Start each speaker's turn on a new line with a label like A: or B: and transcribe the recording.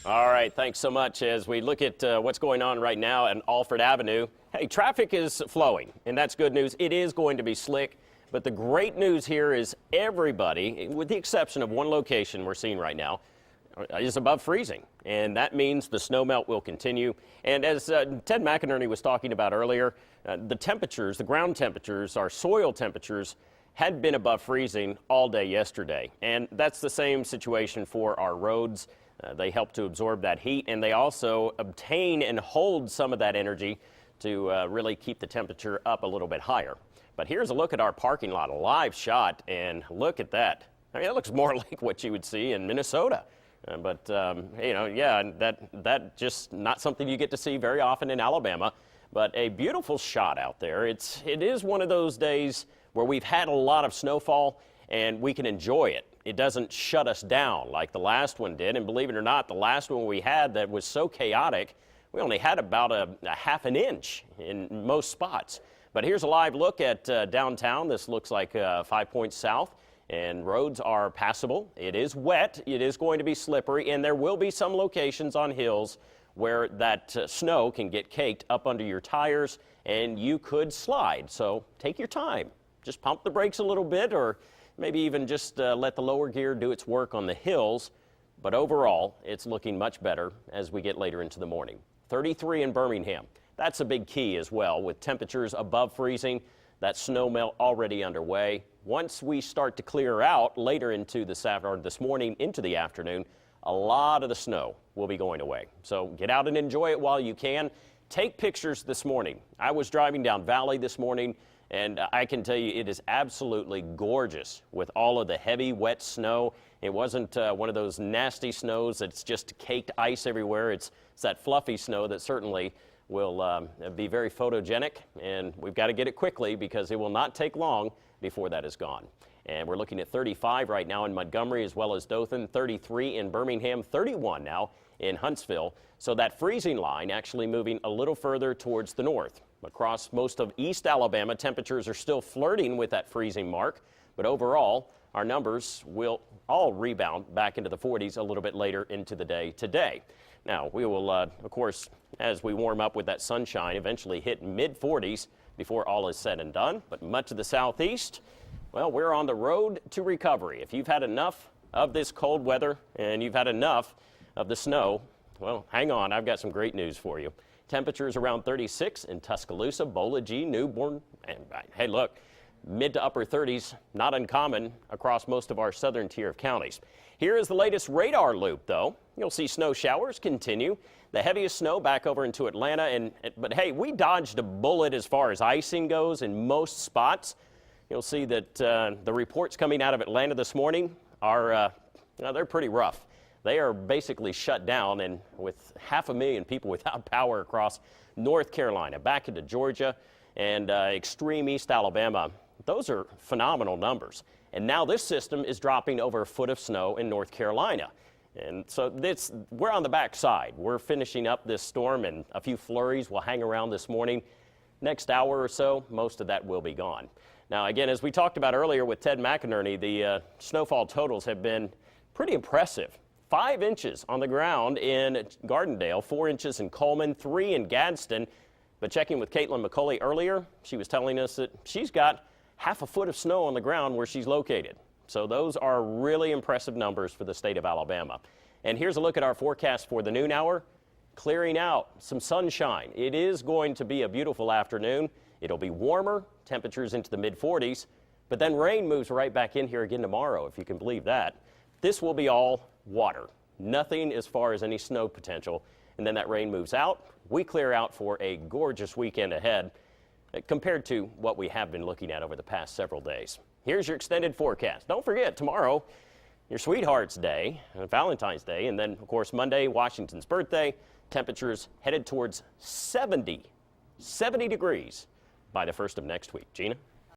A: All right, thanks so much. As we look at what's going on right now at Alfred Avenue, hey, traffic is flowing, and that's good news. It is going to be slick, but the great news here is everybody, with the exception of one location we're seeing right now, is above freezing, and that means the snow melt will continue. And as Ted McInerney was talking about earlier, the temperatures, the ground temperatures, our soil temperatures, had been above freezing all day yesterday, and that's the same situation for our roads. They help to absorb that heat, and they also obtain and hold some of that energy to really keep the temperature up a little bit higher. But here's a look at our parking lot, a live shot, and look at that. I mean, it looks more like what you would see in Minnesota. That just not something you get to see very often in Alabama, but a beautiful shot out there. It is one of those days where we've had a lot of snowfall, and we can enjoy it. It doesn't shut us down like the last one did, and believe it or not, the last one we had that was so chaotic, we only had about a half an inch in most spots. But here's a live look at downtown. This looks like 5 points south, and roads are passable. It is wet, it is going to be slippery, and there will be some locations on hills where that snow can get caked up under your tires, and you could slide. So take your time. Just pump the brakes a little bit, or maybe even just let the lower gear do its work on the hills. But overall, it's looking much better as we get later into the morning. 33 in Birmingham. That's a big key as well, with temperatures above freezing, that snow melt already underway. Once we start to clear out later into this morning into the afternoon, a lot of the snow will be going away. So get out and enjoy it while you can. Take pictures this morning. I was driving down Valley this morning, and I can tell you it is absolutely gorgeous with all of the heavy, wet snow. It wasn't one of those nasty snows that's just caked ice everywhere. It's that fluffy snow that certainly will be very photogenic, and we've got to get it quickly because it will not take long before that is gone. And we're looking at 35 right now in Montgomery as well as Dothan, 33 in Birmingham, 31 now in Huntsville. So that freezing line actually moving a little further towards the north. Across most of East Alabama, temperatures are still flirting with that freezing mark, but overall, our numbers will all rebound back into the 40s a little bit later into the day today. Now, we will, of course, as we warm up with that sunshine, eventually hit mid-40s before all is said and done. But much of the southeast, well, we're on the road to recovery. If you've had enough of this cold weather and you've had enough of the snow, well, hang on, I've got some great news for you. Temperatures around 36 in Tuscaloosa, Bola G, Newborn, and hey, look, mid to upper 30s, not uncommon across most of our southern tier of counties. Here is the latest radar loop, though. You'll see snow showers continue. The heaviest snow back over into Atlanta, but hey, we dodged a bullet as far as icing goes in most spots. You'll see that the reports coming out of Atlanta this morning are, they're pretty rough. They are basically shut down, and with 500,000 people without power across North Carolina, back into Georgia, and extreme East Alabama, those are phenomenal numbers. And now this system is dropping over a foot of snow in North Carolina. And so we're on the back side. We're finishing up this storm, and a few flurries will hang around this morning. Next hour or so, most of that will be gone. Now, again, as we talked about earlier with Ted McInerney, the snowfall totals have been pretty impressive. 5 inches on the ground in Gardendale, 4 inches in Coleman, 3 in Gadsden. But checking with Caitlin McCauley earlier, she was telling us that she's got half a foot of snow on the ground where she's located. So those are really impressive numbers for the state of Alabama. And here's a look at our forecast for the noon hour. Clearing out, some sunshine. It is going to be a beautiful afternoon. It'll be warmer, temperatures into the mid-40s, but then rain moves right back in here again tomorrow, if you can believe that. This will be all water, nothing as far as any snow potential, and then that rain moves out. We clear out for a gorgeous weekend ahead compared to what we have been looking at over the past several days. Here's your extended forecast. Don't forget, tomorrow, your sweetheart's day, Valentine's Day, and then, of course, Monday, Washington's birthday. Temperatures headed towards 70 degrees by the first of next week. Gina?